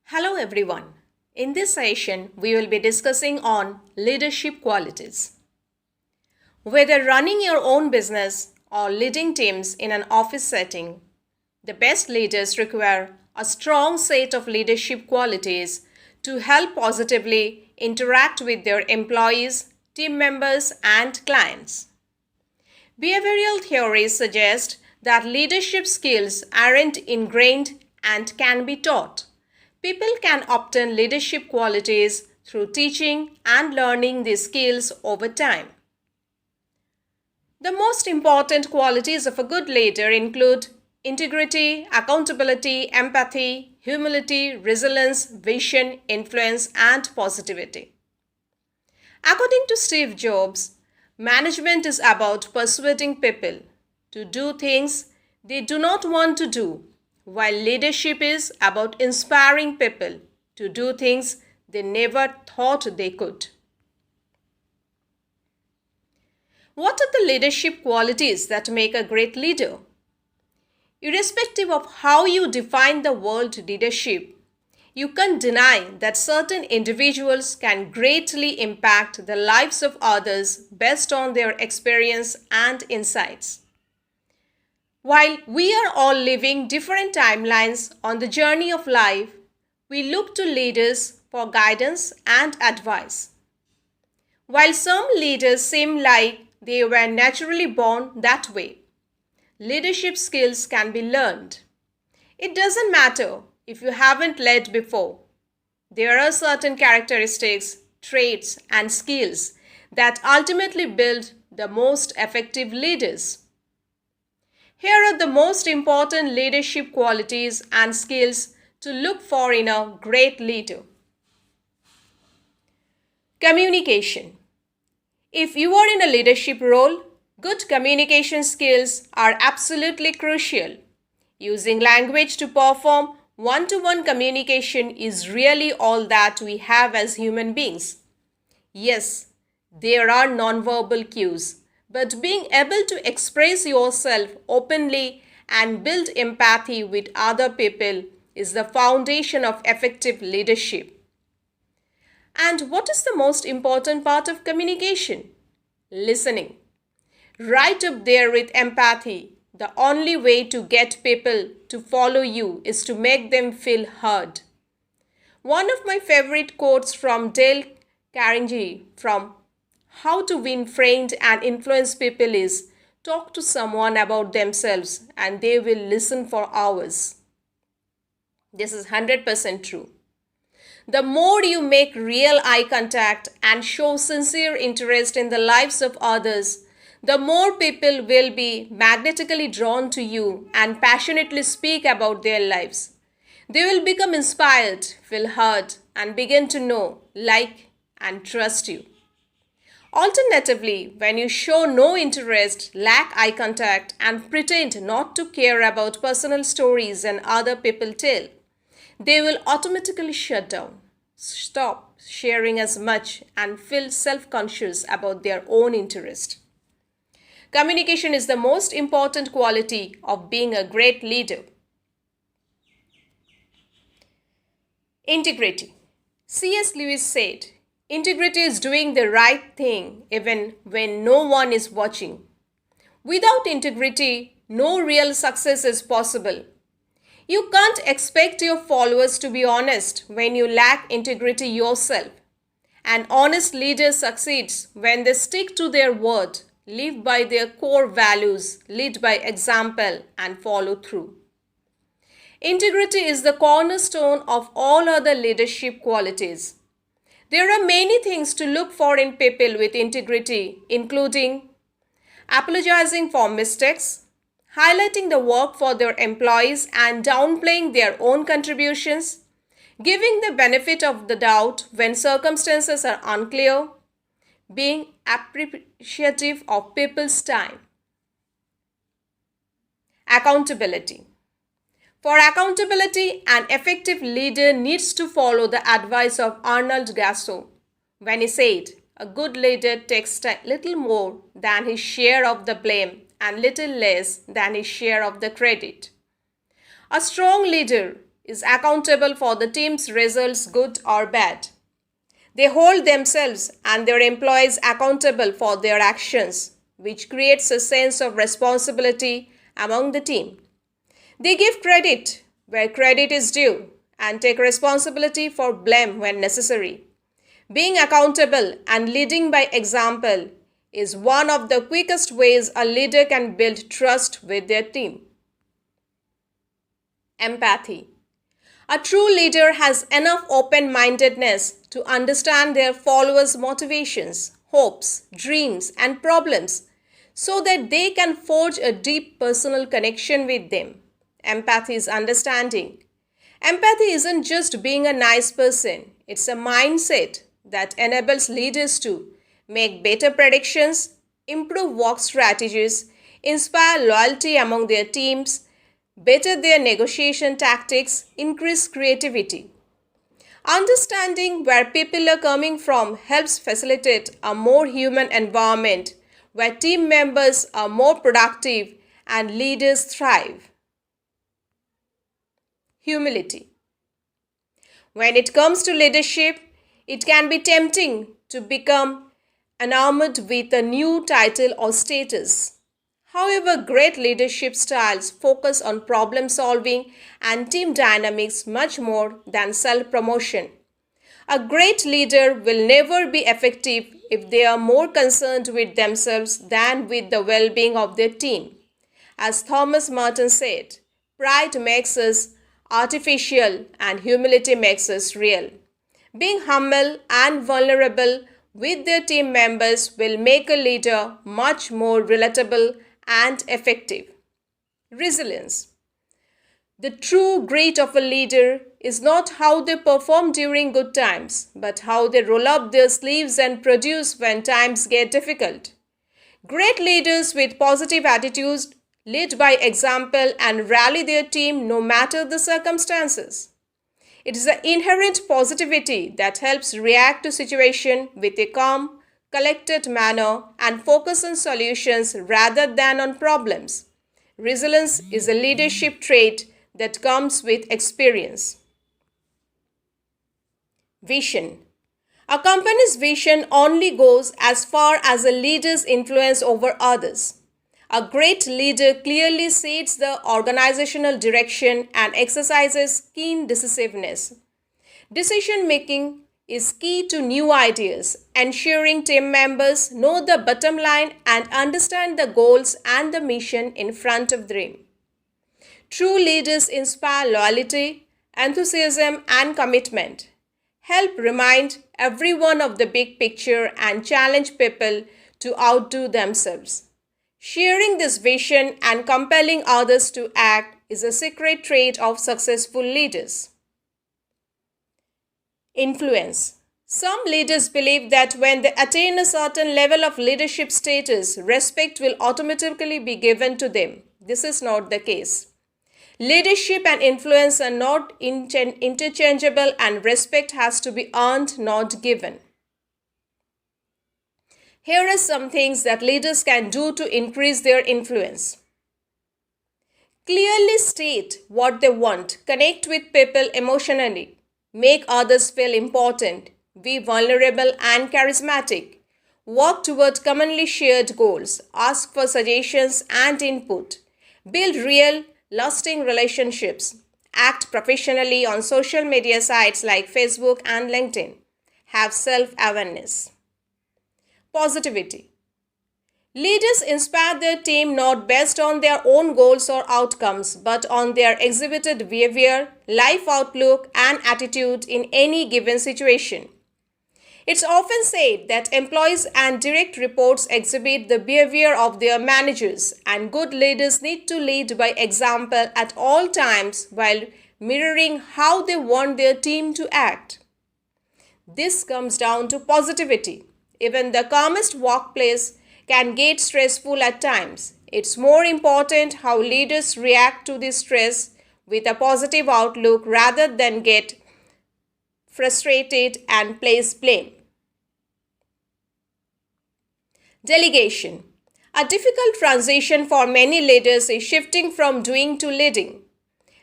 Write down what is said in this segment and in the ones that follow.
Hello everyone. In this session, we will be discussing on leadership qualities. Whether running your own business or leading teams in an office setting, the best leaders require a strong set of leadership qualities to help positively interact with their employees, team members, and clients. Behavioral theories suggest that leadership skills aren't ingrained and can be taught. People can obtain leadership qualities through teaching and learning these skills over time. The most important qualities of a good leader include integrity, accountability, empathy, humility, resilience, vision, influence, and positivity. According to Steve Jobs, management is about persuading people to do things they do not want to do, while leadership is about inspiring people to do things they never thought they could. What are the leadership qualities that make a great leader? Irrespective of how you define the word leadership, you can't deny that certain individuals can greatly impact the lives of others based on their experience and insights. While we are all living different timelines on the journey of life, we look to leaders for guidance and advice. While some leaders seem like they were naturally born that way, leadership skills can be learned. It doesn't matter if you haven't led before. There are certain characteristics, traits, and skills that ultimately build the most effective leaders. Here are the most important leadership qualities and skills to look for in a great leader. Communication. If you are in a leadership role, good communication skills are absolutely crucial. Using language to perform one-to-one communication is really all that we have as human beings. Yes, there are nonverbal cues, but being able to express yourself openly and build empathy with other people is the foundation of effective leadership. And what is the most important part of communication? Listening. Right up there with empathy, the only way to get people to follow you is to make them feel heard. One of my favorite quotes from Dale Carnegie from How to Win Friends and Influence People is, talk to someone about themselves and they will listen for hours. This is 100% true. The more you make real eye contact and show sincere interest in the lives of others, the more people will be magnetically drawn to you and passionately speak about their lives. They will become inspired, feel heard, and begin to know, like, and trust you. Alternatively, when you show no interest, lack eye contact, and pretend not to care about personal stories and other people tell, they will automatically shut down, stop sharing as much, and feel self-conscious about their own interest. Communication is the most important quality of being a great leader. Integrity. C.S. Lewis said, "Integrity is doing the right thing even when no one is watching." Without integrity, no real success is possible. You can't expect your followers to be honest when you lack integrity yourself. An honest leader succeeds when they stick to their word, live by their core values, lead by example, and follow through. Integrity is the cornerstone of all other leadership qualities. There are many things to look for in people with integrity, including apologizing for mistakes, highlighting the work for their employees and downplaying their own contributions, giving the benefit of the doubt when circumstances are unclear, being appreciative of people's time. Accountability. For accountability, an effective leader needs to follow the advice of Arnold Gasso when he said, "A good leader takes little more than his share of the blame and little less than his share of the credit." A strong leader is accountable for the team's results, good or bad. They hold themselves and their employees accountable for their actions, which creates a sense of responsibility among the team. They give credit where credit is due and take responsibility for blame when necessary. Being accountable and leading by example is one of the quickest ways a leader can build trust with their team. Empathy. A true leader has enough open-mindedness to understand their followers' motivations, hopes, dreams, and problems so that they can forge a deep personal connection with them. Empathy is understanding. Empathy isn't just being a nice person, it's a mindset that enables leaders to make better predictions, improve work strategies, inspire loyalty among their teams, better their negotiation tactics, increase creativity. Understanding where people are coming from helps facilitate a more human environment where team members are more productive and leaders thrive. Humility. When it comes to leadership, it can be tempting to become enamored with a new title or status. However, great leadership styles focus on problem solving and team dynamics much more than self-promotion. A great leader will never be effective if they are more concerned with themselves than with the well-being of their team. As Thomas Merton said, pride makes us artificial and humility makes us real. Being humble and vulnerable with their team members will make a leader much more relatable and effective. Resilience. The true grit of a leader is not how they perform during good times, but how they roll up their sleeves and produce when times get difficult. Great leaders with positive attitudes lead by example and rally their team no matter the circumstances. It is the inherent positivity that helps react to situations with a calm, collected manner and focus on solutions rather than on problems. Resilience is a leadership trait that comes with experience. Vision. A company's vision only goes as far as a leader's influence over others. A great leader clearly sets the organizational direction and exercises keen decisiveness. Decision making is key to new ideas, ensuring team members know the bottom line and understand the goals and the mission in front of them. True leaders inspire loyalty, enthusiasm, and commitment. Help remind everyone of the big picture and challenge people to outdo themselves. Sharing this vision and compelling others to act is a secret trait of successful leaders. Influence. Some leaders believe that when they attain a certain level of leadership status, respect will automatically be given to them. This is not the case. Leadership and influence are not interchangeable, and respect has to be earned, not given. Here are some things that leaders can do to increase their influence. Clearly state what they want, connect with people emotionally, make others feel important, be vulnerable and charismatic, work toward commonly shared goals, ask for suggestions and input, build real, lasting relationships, act professionally on social media sites like Facebook and LinkedIn, have self-awareness. Positivity. Leaders inspire their team not based on their own goals or outcomes, but on their exhibited behavior, life outlook, and attitude in any given situation. It's often said that employees and direct reports exhibit the behavior of their managers, and good leaders need to lead by example at all times while mirroring how they want their team to act. This comes down to positivity. Even the calmest workplace can get stressful at times. It's more important how leaders react to this stress with a positive outlook rather than get frustrated and place blame. Delegation. A difficult transition for many leaders is shifting from doing to leading.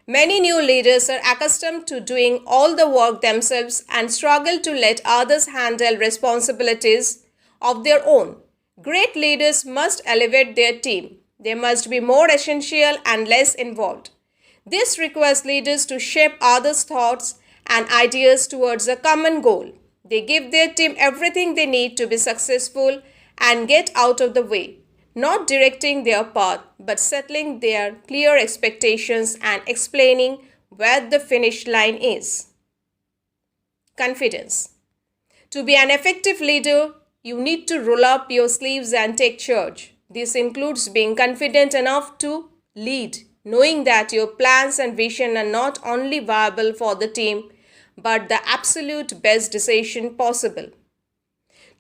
Many new leaders are accustomed to doing all the work themselves and struggle to let others handle responsibilities of their own. Great leaders must elevate their team. They must be more essential and less involved. This requires leaders to shape others' thoughts and ideas towards a common goal. They give their team everything they need to be successful and get out of the way, not directing their path but settling their clear expectations and explaining where the finish line is. Confidence. To be an effective leader, you need to roll up your sleeves and take charge. This includes being confident enough to lead, knowing that your plans and vision are not only viable for the team but the absolute best decision possible.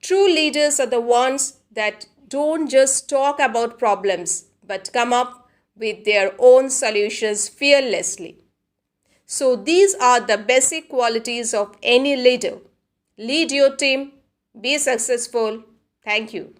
True leaders are the ones that don't just talk about problems but come up with their own solutions fearlessly. So, these are the basic qualities of any leader. Lead your team, be successful. Thank you.